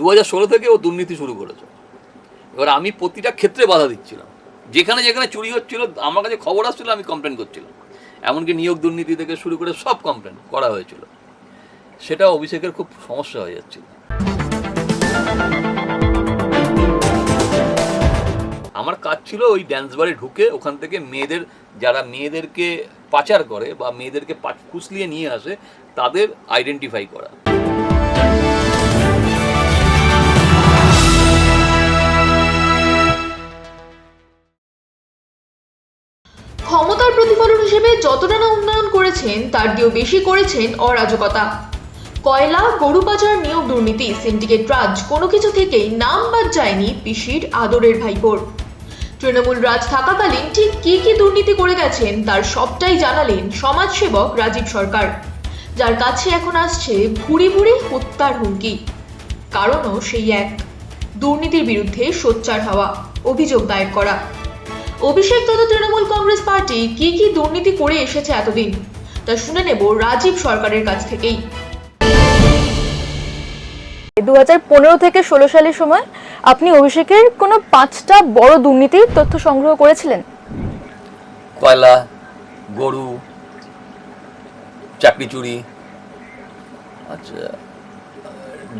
2016 থেকে ও দুর্নীতি শুরু করেছে। এবার আমি প্রতিটা ক্ষেত্রে বাধা দিচ্ছিলাম, যেখানে যেখানে চুরি হচ্ছিল আমার কাছে খবর আসছিল, আমি কমপ্লেন করছিলাম। এমনকি নিয়োগ দুর্নীতি থেকে শুরু করে সব কমপ্লেন করা হয়েছিল। সেটা অভিষেকের খুব সমস্যা হয়ে যাচ্ছিল। আমার কাজ ছিল ওই ড্যান্স বারে ঢুকে ওখান থেকে মেয়েদের, যারা মেয়েদেরকে পাচার করে বা মেয়েদেরকে ফুসলিয়ে নিয়ে আসে, তাদের আইডেন্টিফাই করা। ক্ষমতার প্রতিফলন হিসেবে যতটা না উন্নয়ন করেছেন তার দিয়েও বেশি করেছেন অরাজকতা। কয়লা, গরু পাচার, নিয়োগ দুর্নীতি, সিন্ডিকেট রাজ, কোনো কিছু থেকেই নাম বাদ যায়নি পিসির আদরের ভাইপোর। তৃণমূল রাজ থাকাকালীন ঠিক কি কি দুর্নীতি করে গেছেন তার সবটাই জানালেন সমাজসেবক রাজীব সরকার, যার কাছে এখন আসছে ভুরি ভুরি হত্যার হুমকি। কারণও সেই এক, দুর্নীতির বিরুদ্ধে সোচ্চার হওয়া, অভিযোগ দায়ের করা। অভিষেক তথা তৃণমূল কংগ্রেস পার্টি কি কি দুর্নীতি করে এসেছে এতদিন, তা শুনে নেব রাজীব সরকারের কাছ থেকেই। 2015 থেকে 16 সালের সময় আপনি অভিষেকের কোনো 5টা বড় দুর্নীতির তথ্য সংগ্রহ করেছিলেন? কয়লা, গরু, চাকরি চুরি, আচ্ছা,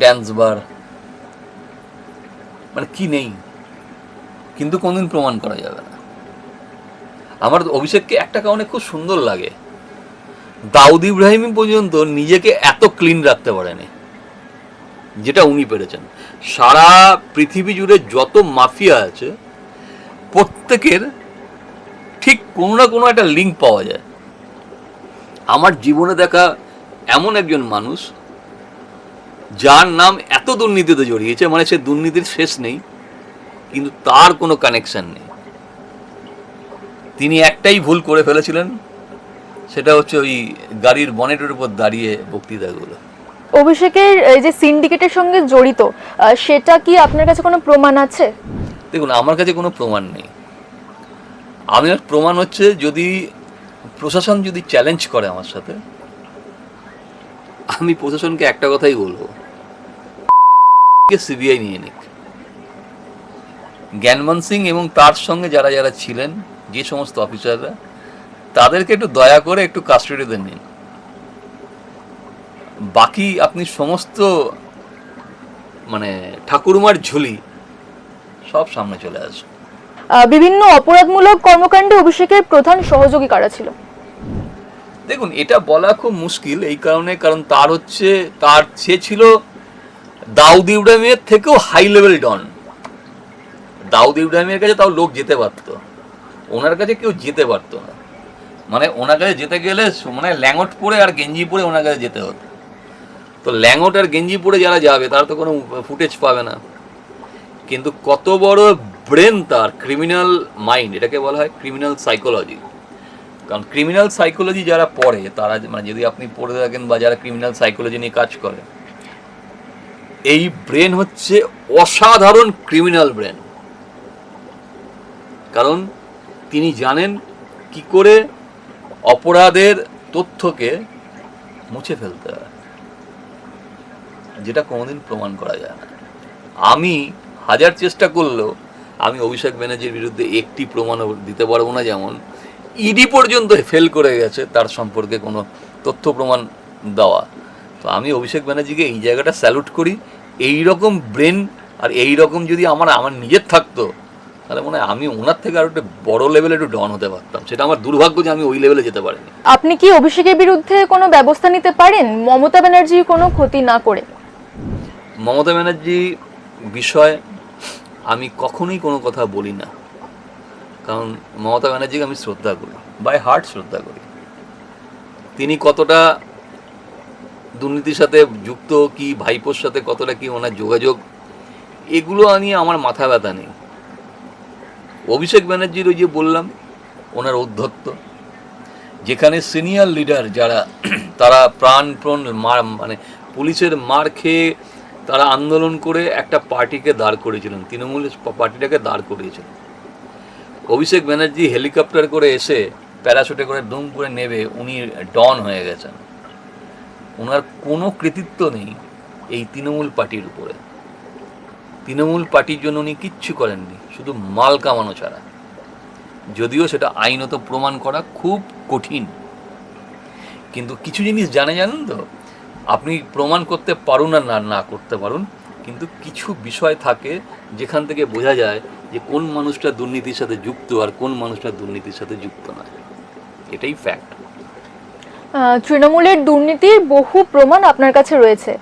ড্যান্স বার, মানে কি নেই, কিন্তু কোনদিন প্রমাণ করা যাবে না। আমার অভিষেককে একটা কারণে খুব সুন্দর লাগে, দাউদ ইব্রাহিম পর্যন্ত নিজেকে এত ক্লিন রাখতে পারেনি যেটা উনি পেরেছেন। সারা পৃথিবী জুড়ে যত মাফিয়া আছে প্রত্যেকের ঠিক কোনো না কোনো একটা লিঙ্ক পাওয়া যায়। আমার জীবনে দেখা এমন একজন মানুষ যার নাম এত দুর্নীতিতে জড়িয়েছে, মানে সে দুর্নীতির শেষ নেই, কিন্তু তার কোনো কানেকশন নেই। তিনি একটাই ভুল করে ফেলেছিলেন, সেটা হচ্ছে ওই গাড়ির বনেটের উপর দাঁড়িয়ে বক্তৃতাগুলো। অভিষেকের এই যে সিন্ডিকেটের সঙ্গে জড়িত, সেটা কি আপনার কাছে কোনো প্রমাণ আছে? দেখুন, আমার কাছে কোনো প্রমাণ নেই। আমার প্রমাণ হচ্ছে যদি প্রশাসন যদি চ্যালেঞ্জ করে আমার সাথে, আমি প্রশাসনকে একটা কথাই বলবো, সিবিআই নিয়ে নিক। জ্ঞানমান সিং এবং তার সঙ্গে যারা যারা ছিলেন, যে সমস্ত অফিসাররা, তাদেরকে একটু দয়া করে একটু কাস্টডিতে নিন। বাকি আপনি সমস্ত মানে ঠাকুরমার ঝুলি সব সামনে চলে আসবে। বিভিন্ন অপরাধমূলক কর্মকাণ্ডে অভিষেকের প্রধান সহযোগী কারা ছিল? দেখুন, এটা বলা খুব মুশকিল, এই কারণে কারণ সে ছিল দাউদ ইব্রাহিমের থেকেও হাই লেভেল ডন। দাউদ ইব্রাহিমের কাছে তাও লোক যেতে পারত, ওনার কাছে কেউ যেতে পারতো না। মানে ওনার কাছে যেতে গেলে মানে ল্যাঙ্গট পরে আর গেঞ্জি পরে ওনার কাছে যেতে হতো। তো ল্যাঙ্গট আর গেঞ্জি পরে যারা যাবে তারা তো কোনো ফুটেজ পাবে না। কিন্তু কত বড় ব্রেন তার, ক্রিমিনাল মাইন্ড, এটাকে বলা হয় ক্রিমিনাল সাইকোলজি। কারণ ক্রিমিনাল সাইকোলজি যারা পড়ে, তারা মানে যদি আপনি পড়ে থাকেন বা যারা ক্রিমিনাল সাইকোলজি নিয়ে কাজ করে, এই ব্রেন হচ্ছে অসাধারণ ক্রিমিনাল ব্রেন। কারণ তিনি জানেন কি করে অপরাধের তথ্যকে মুছে ফেলতে হয়, যেটা কোনোদিন প্রমাণ করা যায় না। আমি হাজার চেষ্টা করলেও আমি অভিষেক ব্যানার্জির বিরুদ্ধে একটি প্রমাণও দিতে পারবো না। যেমন ইডি পর্যন্ত ফেল করে গেছে তার সম্পর্কে কোনো তথ্য প্রমাণ দেওয়া। তো আমি অভিষেক ব্যানার্জিকে এই জায়গাটা স্যালুট করি। এই রকম ব্রেন আর এই রকম যদি আমার নিজের থাকতো, তাহলে মনে হয় আমি ওনার থেকে আরো একটা বড় লেভেলে একটু ডন হতে পারতাম। সেটা আমার দুর্ভাগ্য যে আমি ওই লেভেলে যেতে পারিনি। আপনি কি অভিষেকের বিরুদ্ধে কোনো ব্যবস্থা নিতে পারেন মমতা ব্যানার্জির কোনো ক্ষতি না করে? মমতা ব্যানার্জি বিষয় আমি কখনোই কোনো কথা বলি না, কারণ মমতা ব্যানার্জিকে আমি শ্রদ্ধা করি, বাই হার্ট শ্রদ্ধা করি। তিনি কতটা দুর্নীতির সাথে যুক্ত, কি ভাইপোর সাথে কতটা কি ওনার যোগাযোগ, এগুলো নিয়ে আমার মাথা ব্যথা নেই। অভিষেক ব্যানার্জির ওই যে বললাম, ওনার ঔদ্ধত্য, যেখানে সিনিয়র লিডার যারা তারা প্রাণপণ মানে পুলিশের মার খেয়ে তারা আন্দোলন করে একটা পার্টিকে দাঁড় করেছিলেন, তৃণমূল পার্টিটাকে দাঁড় করিয়েছিলেন। অভিষেক ব্যানার্জি হেলিকপ্টার করে এসে প্যারাশুটে করে দুম করে নেবে, উনি ডন হয়ে গেছেন। ওনার কোনো কৃতিত্ব নেই এই তৃণমূল পার্টির উপরে। তৃণমূল পার্টির জন্য উনি কিচ্ছু করেননি, শুধু মাল কামানো ছাড়া। যদিও সেটা আইনত প্রমাণ করা খুব কঠিন, কিন্তু কিছু জিনিস জানেন তো, আপনি প্রমাণ করতে পারুন আর না করতে পারুন, কিন্তু কিছু বিষয় থাকে যেখান থেকে বোঝা যায় যে কোন মানুষটা দুর্নীতির সাথে যুক্ত আর কোন মানুষটা দুর্নীতির সাথে যুক্ত নয়। এটাই ফ্যাক্ট। তৃণমূলের দুর্নীতির বহু প্রমাণ আপনার কাছে রয়েছে,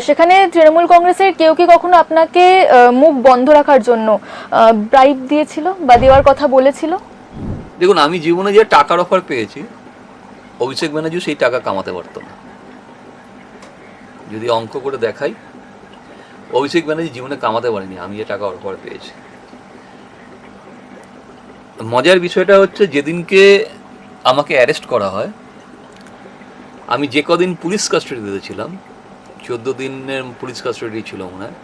সেখানে তৃণমূল কংগ্রেসের কেউ কি কখনো আপনাকে মুখ বন্ধ রাখার জন্য ব্রাইব দিয়েছিল বা দেওয়ার কথা বলেছিল? দেখুন, আমি জীবনে যে টাকার অফার পেয়েছি, অভিষেক ব্যানার্জি সেই টাকা কামাতে পারত না। যদি অঙ্ক করে দেখাই, অভিষেক ব্যানার্জি জীবনে কামাতে পারেনি, আমি যে টাকা অফার পেয়েছি। মজার বিষয়টা হচ্ছে, যেদিনকে আমাকে অ্যারেস্ট করা হয়, আমি যে কদিন পুলিশ কাস্টাডিতে ছিলাম, 14 দিনের পুলিশ কাস্টাডি ছিল মনে হয়,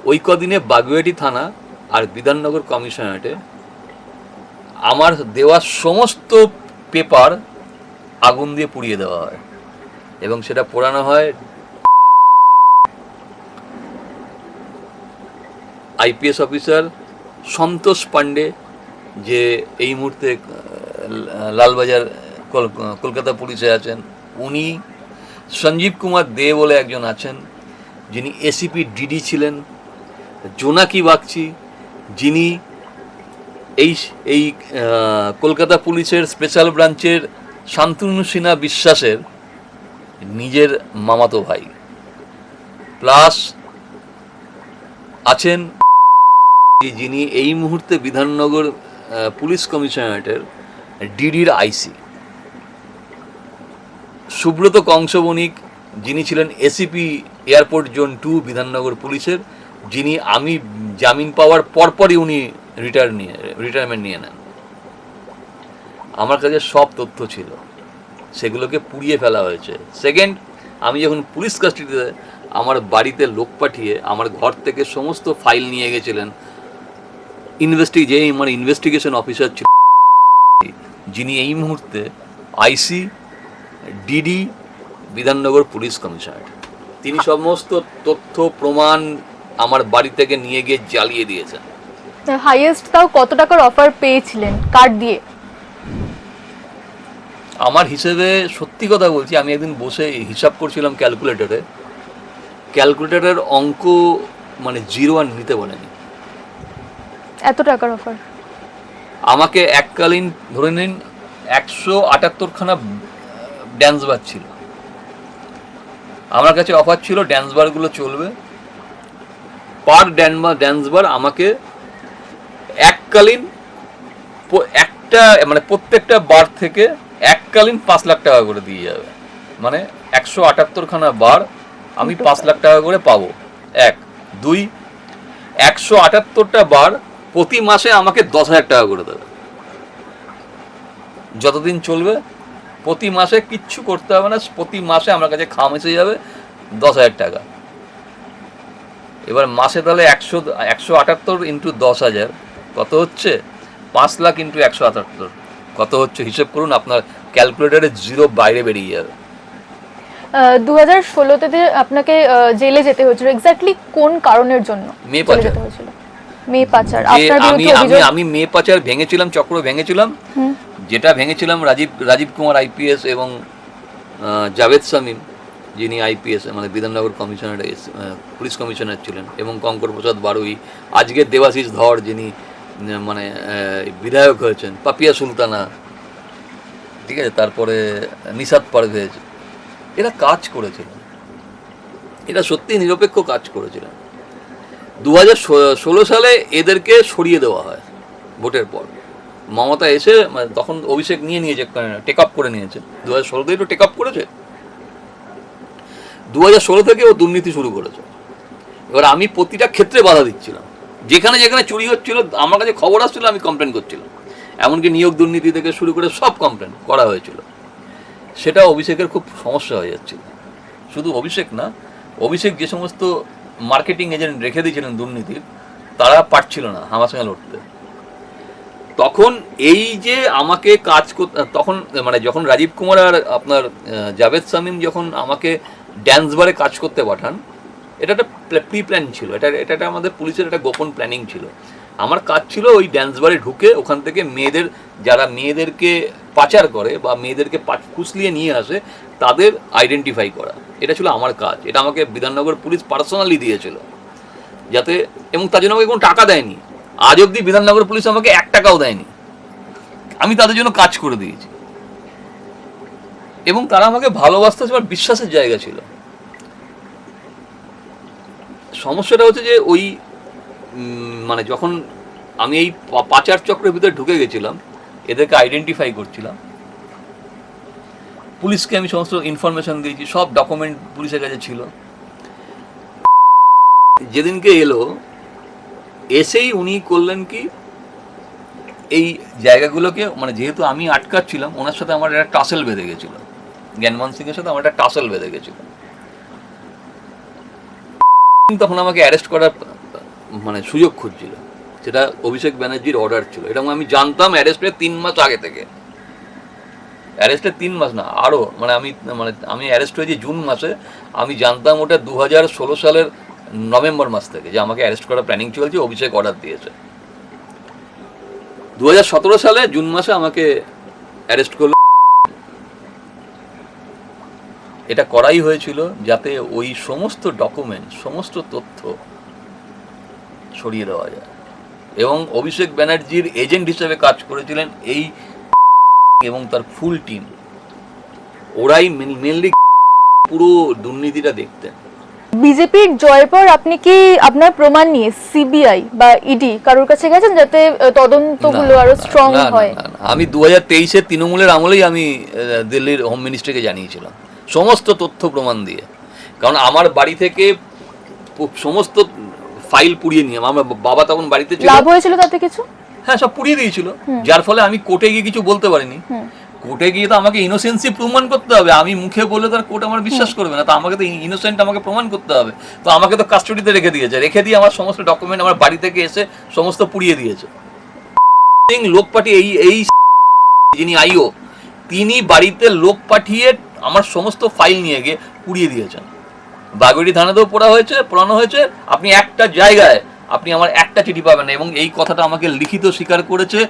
ওই কদিনে বাগুইআটি থানা আর বিধাননগর কমিশনারেটে আমার দেওয়া সমস্ত পেপার আগুন দিয়ে পুড়িয়ে দেওয়া হয়, এবং সেটা পোড়ানো হয় আইপিএস অফিসার সন্তোষ পান্ডে, যে এই মুহূর্তে লালবাজার কলকাতা পুলিশে আছেন, উনি, সঞ্জীব কুমার দে বলে একজন আছেন যিনি এসিপি ডিডি ছিলেন, জোনাকি বাগচি যিনি এই কলকাতা পুলিশের স্পেশাল ব্রাঞ্চের শান্তনু সিনহা বিশ্বাসের নিজের মামাতো ভাই, প্লাস আছেন যিনি এই মুহূর্তে বিধাননগর পুলিশ কমিশনারেটের ডিডির আইসি, সুব্রত কংসবণিক যিনি ছিলেন এসিপি এয়ারপোর্ট জোন 2 বিধাননগর পুলিশের, যিনি আমি জামিন পাওয়ার পরপরই উনি রিটায়ারমেন্ট নিয়ে নেন। আমার কাছে সব তথ্য ছিল, সেগুলোকে পুড়িয়ে ফেলা হয়েছে। সেকেন্ড, আমি যখন পুলিশ কাস্টাডিতে, আমার বাড়িতে লোক পাঠিয়ে আমার ঘর থেকে সমস্ত ফাইল নিয়ে গেছিলেন আমার ইনভেস্টিগেশন অফিসার ছিল, যিনি এই মুহূর্তে আইসি ডিডি বিধাননগর পুলিশ কমিশনার। তিনি সমস্ত তথ্য প্রমাণ আমার বাড়ি থেকে নিয়ে গিয়ে জ্বালিয়ে দিয়েছেন। হাইয়েস্ট তাও কত টাকার অফার পেয়েছিলেন, কার্ড দিয়ে? আমার হিসেবে, সত্যি কথা বলছি, আমি একদিন বসে হিসাব করছিলাম ক্যালকুলেটরের অঙ্ক মানে 0 আর নিতে বলেনি। এত টাকার অফার আমাকে এককালীন ধরে নিন 178 খানা ড্যান্স বার ছিল আমার কাছে, অফার ছিল ড্যান্স বারগুলো চলবে, পার ড্যান্স বার আমাকে এককালীন একটা মানে প্রত্যেকটা বার থেকে এককালীন 5 লাখ টাকা করে দিয়ে যাবে, মানে 178 খানা বার আমি 5 লাখ টাকা করে পাবো। 1 2 178টা বার প্রতি মাসে আমাকে 10,000 টাকা করে দেবে, যতদিন চলবে প্রতি মাসে কিচ্ছু করতে হবে না, প্রতি মাসে আমার কাছে খাম এসে যাবে 10,000 টাকা। এবার মাসে তাহলে 178 ইন্টু 10,000 কত হচ্ছে? 5 লাখ ইন্টু 178 কত হচ্ছে? হিসেব করুন, আপনার ক্যালকুলেটারে 0 বাইরে বেরিয়ে যাবে। 2016তে আপনাকে জেলে যেতে হয়েছিল, এক্স্যাক্টলি কোন কারণের জন্য যেতে হয়েছিল? মেয়ে পাচার। আমি মেয়ে পাচার ভেঙেছিলাম, চক্র ভেঙেছিলাম, যেটা ভেঙেছিলাম রাজীব কুমার আইপিএস এবং জাভেদ শামীম যিনি আইপিএস মানে বিধাননগর কমিশনার পুলিশ কমিশনার ছিলেন, এবং কঙ্কর প্রসাদ বারুই, আজকের দেবাশিস ধর যিনি মানে বিধায়ক হয়েছেন, পাপিয়া সুলতানা, ঠিক আছে, তারপরে নিশাত পারভেজ, এরা কাজ করেছিলেন, এরা সত্যি নিরপেক্ষ কাজ করেছিলেন। 2016 সালে এদেরকে সরিয়ে দেওয়া হয় ভোটের পর। মমতা এসে তখন অভিষেক নিয়েছে, টেক আপ করে নিয়েছে, 2016তেই তো টেক আপ করেছে, 2016 থেকে ও দুর্নীতি শুরু করেছে। এবার আমি প্রতিটা ক্ষেত্রে বাধা দিচ্ছিলাম, যেখানে যেখানে চুরি হচ্ছিল আমার কাছে খবর আসছিল, আমি কমপ্লেন করছিলাম, এমনকি নিয়োগ দুর্নীতি থেকে শুরু করে সব কমপ্লেন করা হয়েছিল। সেটা অভিষেকের খুব সমস্যা হয়ে যাচ্ছিল। শুধু অভিষেক না, অভিষেক যে সমস্ত মার্কেটিং এজেন্ট রেখে দিয়েছিলেন দুর্নীতির, তারা পারছিল না আমার সঙ্গে লড়তে। তখন এই যে আমাকে কাজ করতে, তখন মানে যখন রাজীব কুমার আর আপনার জাভেদ শামীম যখন আমাকে ড্যান্স বারে কাজ করতে পাঠান, এটা একটা প্রি প্ল্যান ছিল, এটা আমাদের পুলিশের একটা গোপন প্ল্যানিং ছিল। আমার কাজ ছিল ওই ড্যান্স বারে ঢুকে ওখান থেকে মেয়েদের, যারা মেয়েদেরকে পাচার করে বা মেয়েদেরকে ফুসলিয়ে নিয়ে আসে, তাদের আইডেন্টিফাই করা। এটা ছিল আমার কাজ। এটা আমাকে বিধাননগর পুলিশ পার্সোনালি দিয়েছিল, যাতে, এবং তার জন্য আমাকে কোনো টাকা দেয়নি। আজ অবধি বিধাননগর পুলিশ আমাকে 1 টাকাও দেয়নি। আমি তাদের জন্য কাজ করে দিয়েছি, এবং তারা আমাকে ভালোবাসতে, আমার বিশ্বাসের জায়গা ছিল। সমস্যাটা হচ্ছে যে ওই মানে যখন আমি এই পাচার চক্রের ভিতরে ঢুকে গেছিলাম, এদেরকে আইডেন্টিফাই করছিলাম, পুলিশকে আমি সমস্ত ইনফরমেশন দিয়েছি, সব ডকুমেন্ট পুলিশের কাছে ছিল। যেদিনকে এলো, এসেই উনি করলেন কি, এই জায়গাগুলোকে, মানে যেহেতু আমি আটকাচ্ছিলাম, ওনার সাথে আমার একটা টাসেল বেঁধে গেছিল, জ্ঞানমান সিংয়ের সাথে আমার একটা টাসেল বেঁধে গেছিল। তখন আমাকে অ্যারেস্ট করার মানে সুযোগ খুঁজছিল, সেটা অভিষেক ব্যানার্জির অর্ডার ছিল। এটা আমি জানতাম অ্যারেস্টের 3 মাস আগে থেকে। অ্যারেস্টের 3 মাস না, আরও, আমি অ্যারেস্ট হয়েছি জুন মাসে, আমি জানতাম ওটা 2016 সালের নভেম্বর মাস থেকে যে আমাকে অ্যারেস্ট করার প্ল্যানিং চলছে, অভিষেক অর্ডার দিয়েছে। 2017 সালে জুন মাসে আমাকে অ্যারেস্ট করলো। এটা করাই হয়েছিল যাতে ওই সমস্ত ডকুমেন্ট, সমস্ত তথ্য সরিয়ে দেওয়া যায়। এবং অভিষেক ব্যানার্জির এজেন্ট হিসেবে কাজ করেছিলেন এই এবং তার ফুল টিম। ওরাই মেনলি পুরো দুর্নীতিটা দেখতেন। বিজেপির জয়ের পর আপনি কি আপনার প্রমাণ নিয়ে সিবিআই বা ইডি কারোর কাছে গেছেন, যাতে তদন্তগুলো আরো স্ট্রং হয়? আমি 2023-এ তৃণমূলের আমলেই আমি দিল্লির হোম মিনিস্ট্রিকে জানিয়েছিলাম সমস্ত তথ্য প্রমাণ দিয়ে। কারণ আমার বাড়ি থেকে সমস্ত ফাইল পুড়িয়ে নিয়ে, আমার বাবা তখন বাড়িতে ছিল। লাভ হয়েছিল তাতে কিছু? হ্যাঁ, সব পুড়িয়ে দিয়েছিল, যার ফলে আমি কোর্টে গিয়ে কিছু বলতে পারিনি। কোর্টে গিয়ে তো আমাকে ইনোসেন্সি প্রমাণ করতে হবে। আমি মুখে বললে তো আর কোর্ট আমার বিশ্বাস করবে না, তো আমাকে তো ইনোসেন্ট আমাকে প্রমাণ করতে হবে। তো আমাকে তো কাস্টডিতে রেখে দিয়েছে, রেখে দিয়ে আমার সমস্ত ডকুমেন্ট আমার বাড়ি থেকে এসে সমস্ত পুড়িয়ে দিয়েছে। লোক পাঠিয়ে এই যিনি আইও, তিনি বাড়িতে লোক পাঠিয়ে আমার সমস্ত ফাইল নিয়ে গিয়ে পুড়িয়ে দিয়েছেন। বাগুড়ি থানাতেও পোড়ানো হয়েছে। আপনি একটা জায়গায় আপনি আমার একটা চিঠি পাবেন না। এবং এই কথাটা আমাকে লিখিত স্বীকার করেছে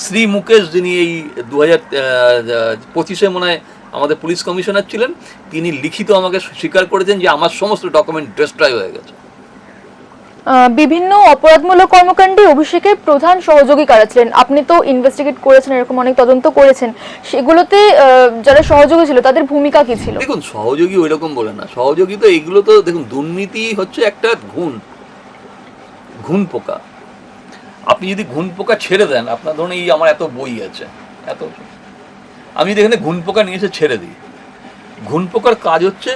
শ্রী মুকেশ, যিনি এই 2025-এ মনে হয় আমাদের পুলিশ কমিশনার ছিলেন। তিনি লিখিত আমাকে স্বীকার করেছেন যে আমার সমস্ত ডকুমেন্ট ডিস্ট্রয় হয়ে গেছে। বিভিন্ন অপরাধমূলক কর্মকাণ্ডে অভিষেকের প্রধান সহযোগী কারা ছিলেন? আপনি তো ইনভেস্টিগেট করেছেন, এরকম অনেক তদন্ত করেছেন, সেগুলোতে যারা সহযোগী ছিল তাদের ভূমিকা কি ছিল? দেখুন, সহযোগী ওই রকম বলে না। সহযোগী তো এগুলো তো দেখুন, দুর্নীতি হচ্ছে একটা ঘুণ পোকা। আপনি যদি ঘুণ পোকা ছেড়ে দেন, আপনার ধরুন এই আমার এত বই আছে, আমি যদি এখানে ঘুণ পোকা নিয়ে এসে ছেড়ে দিই, ঘুণ পোকার কাজ হচ্ছে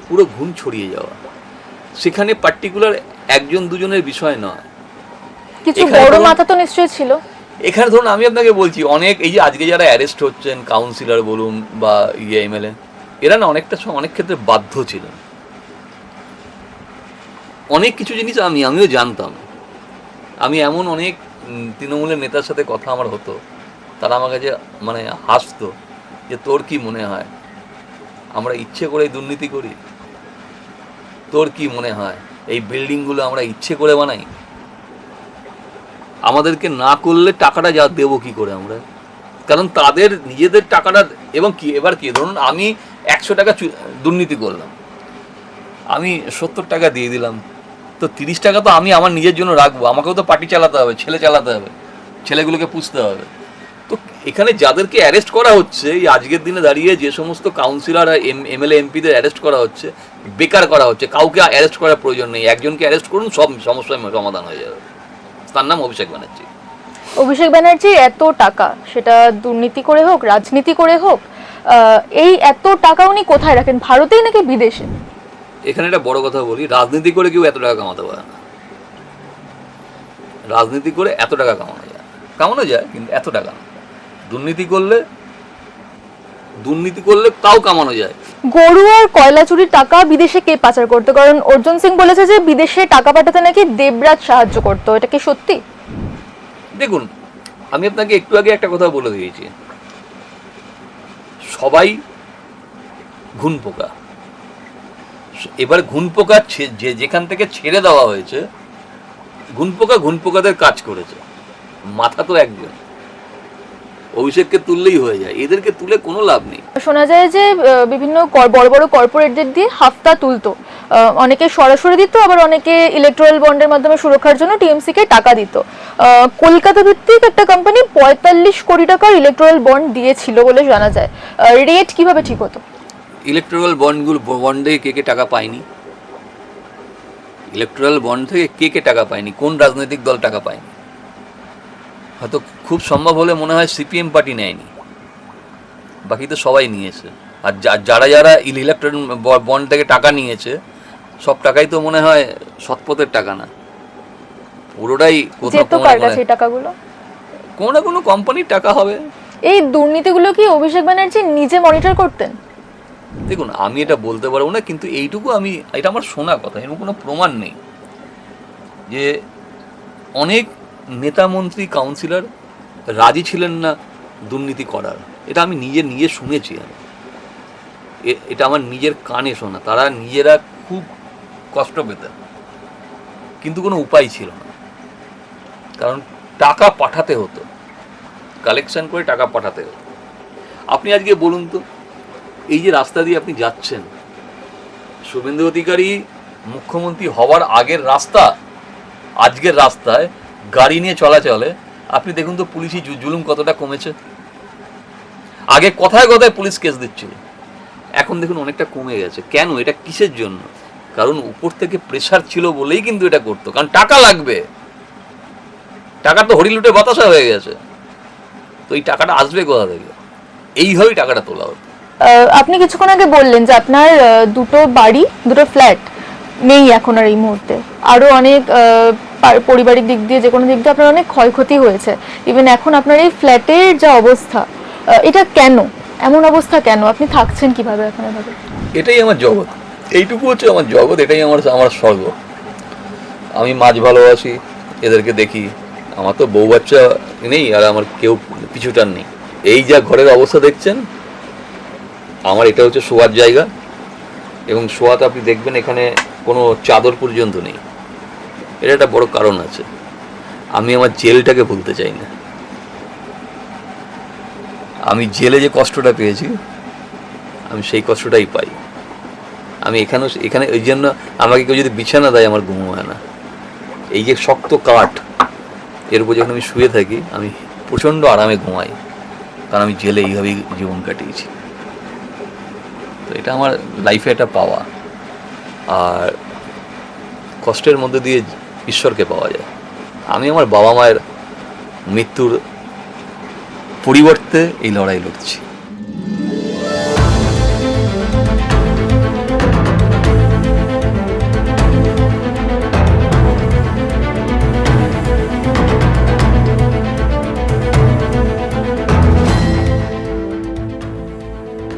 পুরো ঘুণ ছড়িয়ে যাওয়া। সেখানে পার্টিকুলার 1-2 জনের বিষয় নয়, কিছু বড় মাথা তো নিশ্চয়ই ছিল এখানে। ধরুন আমি আপনাকে বলছি, অনেক এই যে আজকে যারা অ্যারেস্ট হচ্ছেন, কাউন্সিলর বলুন বা এমএলএ, এরা না অনেক ক্ষেত্রে বাধ্য ছিলেন। অনেক কিছু জিনিস আমিও জানতাম। আমি এমন অনেক তৃণমূলের নেতার সাথে কথা আমার হতো, তারা আমার কাছে মানে হাসতো যে তোর কি মনে হয় আমরা ইচ্ছে করে দুর্নীতি করি? তোর কি মনে হয় এই বিল্ডিংগুলো আমরা ইচ্ছে করে বানাই? আমাদেরকে না করলে টাকাটা যা দেবো কি করে আমরা? কারণ তাদের নিজেদের টাকাটা, এবং কি এবার কি ধরুন আমি 100 টাকা দুর্নীতি করলাম, আমি 70 টাকা দিয়ে দিলাম, তো 30 টাকা তো আমি আমার নিজের জন্য রাখবো। আমাকেও তো পার্টি চালাতে হবে, ছেলে চালাতে হবে, ছেলেগুলোকে পুষতে হবে। তো এখানে যাদেরকে অ্যারেস্ট করা হচ্ছে, এই আজকের দিনে দাঁড়িয়ে যে সমস্ত কাউন্সিলর আর এমএলএ এমপিদের অ্যারেস্ট করা হচ্ছে, বেকার করা হচ্ছে। কাউকে অ্যারেস্ট করার প্রয়োজন নেই, একজনকে অ্যারেস্ট করুন, সব সমস্যার সমাধান হয়ে যাবে। তার নাম অভিষেক ব্যানার্জি। অভিষেক ব্যানার্জির এত টাকা, সেটা দুর্নীতি করে হোক, রাজনীতি করে হোক, এই এত টাকা উনি কোথায় রাখেন? ভারতেই নাকি বিদেশে? এখানে একটা বড় কথা বলি, রাজনীতি করে কেউ এত টাকা কামাতে পারে না। রাজনীতি করে এত টাকা কামানো যায় কিন্তু এত টাকা না। দুর্নীতি করলে তাও কামানো যায়। গরু আর কয়লা চুরির টাকা বিদেশে কে পাচার করতো? কারণ অর্জুন সিং বলেছে যে বিদেশে টাকা পাঠাতে নাকি দেবরাজ সাহায্য করতো, এটা কি সত্যি? দেখুন, আমি আপনাকে একটু আগে একটা কথা বলে দিয়েছি, সবাই ঘুণ পোকা, এবার ঘুনপোকা যেখান থেকে ছেড়ে দেওয়া হয়েছে, ঘুনপোকাদের কাজ করেছে, মাথা তো একজন। অভিষেককে তুললেই হয়ে যায়, এদেরকে তুলে কোনো লাভ নেই। শোনা যায় যে বিভিন্ন বড় বড় কর্পোরেটদের দিয়ে হাফতা তুলতো, অনেকে সরাসরি দিত, আবার অনেকে ইলেকট্রাল বন্ডের মাধ্যমে সুরক্ষার জন্য টিএমসি কে টাকা দিত। কলকাতা ভিত্তিক একটা কোম্পানি 45 কোটি টাকার ইলেকট্রাল বন্ড দিয়েছিল বলে জানা যায়। রেট কিভাবে ঠিক হতো? ইলেকট্রাল বন্ডে কে টাকা পায়নি? ইলেকট্রাল বন্ড থেকে কে টাকা পায়নি? কোন রাজনৈতিক দল টাকা পায়নি? হয়তো খুব সম্ভব হলে মনে হয় সিপিএম পার্টি নেয়নি, বাকি তো সবাই নিয়েছে। আর যারা ইলেকট্রাল বন্ড থেকে টাকা নিয়েছে, সব টাকাই তো মনে হয় সৎপথের টাকা না, পুরোটাই টাকাগুলো কোনো না কোনো কোম্পানির টাকা হবে। এই দুর্নীতিগুলো কি অভিষেক ব্যানার্জি নিজে মনিটর করতেন? দেখুন, আমি এটা বলতে পারবো না, কিন্তু এইটুকু এটা আমার শোনা কথা, এরকম কোনো প্রমাণ নেই যে অনেক নেতা মন্ত্রী কাউন্সিলর রাজি ছিলেন না দুর্নীতি করার। এটা আমি নিজে শুনেছি। এটা আমার নিজের কানে শোনা। তারা নিজেরা খুব কষ্ট পেতেন, কিন্তু কোনো উপায় ছিল না, কারণ টাকা পাঠাতে হতো, কালেকশন করে টাকা পাঠাতে হতো। আপনি আজকে বলুন তো, এই যে রাস্তা দিয়ে আপনি যাচ্ছেন, শুভেন্দু অধিকারী মুখ্যমন্ত্রী হওয়ার আগের রাস্তা, আজকের রাস্তায় গাড়ি নিয়ে চলাচলে আপনি দেখুন তো পুলিশি জুলুম কতটা কমেছে। আগে কথায় কথায় পুলিশ কেস দিচ্ছিল, এখন দেখুন অনেকটা কমে গেছে। কেন? এটা কিসের জন্য? কারণ উপর থেকে প্রেশার ছিল বলেই কিন্তু এটা করতো, কারণ টাকা লাগবে। টাকা তো হরিলুটে বাতাসা হয়ে গেছে, তো এই টাকাটা আসবে কোথা থেকে? এইভাবেই টাকাটা তোলা হতো। আপনি কিছুক্ষণ আগে বললেন যে আপনার দুটো বাড়ি, দুটো ফ্ল্যাট নেই এখন আর এই মুহূর্তে, আরো অনেক পারিবারিক দিক দিয়ে যে কোনো দিক দিয়ে আপনার অনেক ক্ষয়ক্ষতি হয়েছে। ইভেন এখন আপনার এই ফ্ল্যাটের যা অবস্থা, এটা কেন এমন অবস্থা? কেন আপনি থাকছেন কিভাবে এখন এভাবে? এটাই আমার জগৎ, এইটুকু হচ্ছে আমার জগৎ, এটাই আমার স্বর্গ। আমি মাছ ভালোবাসি, এদেরকে দেখি। আমার তো বউ বাচ্চা নেই, আর আমার কেউ পিছুটার নেই। এই যা ঘরের অবস্থা দেখছেন, আমার এটা হচ্ছে শোয়ার জায়গা, এবং শোয়াতে আপনি দেখবেন এখানে কোনো চাদর পর্যন্ত নেই। এটা একটা বড় কারণ আছে, আমি আমার জেলটাকে ভুলতে চাই না। আমি জেলে যে কষ্টটা পেয়েছি, আমি সেই কষ্টটাই পাই। আমি এখানে ওই জন্য আমাকে কেউ যদি বিছানা দেয়, আমার ঘুম হয় না। এই যে শক্ত কাঠ, এর উপর যখন আমি শুয়ে থাকি, আমি প্রচণ্ড আরামে ঘুমাই, কারণ আমি জেলে এইভাবেই জীবন কাটিয়েছি। তো এটা আমার লাইফে একটা পাওয়া, আর কষ্টের মধ্যে দিয়ে ঈশ্বরকে পাওয়া যায়। আমি আমার বাবা মায়ের মৃত্যুর পরিবর্তে এই লড়াই লড়ছি।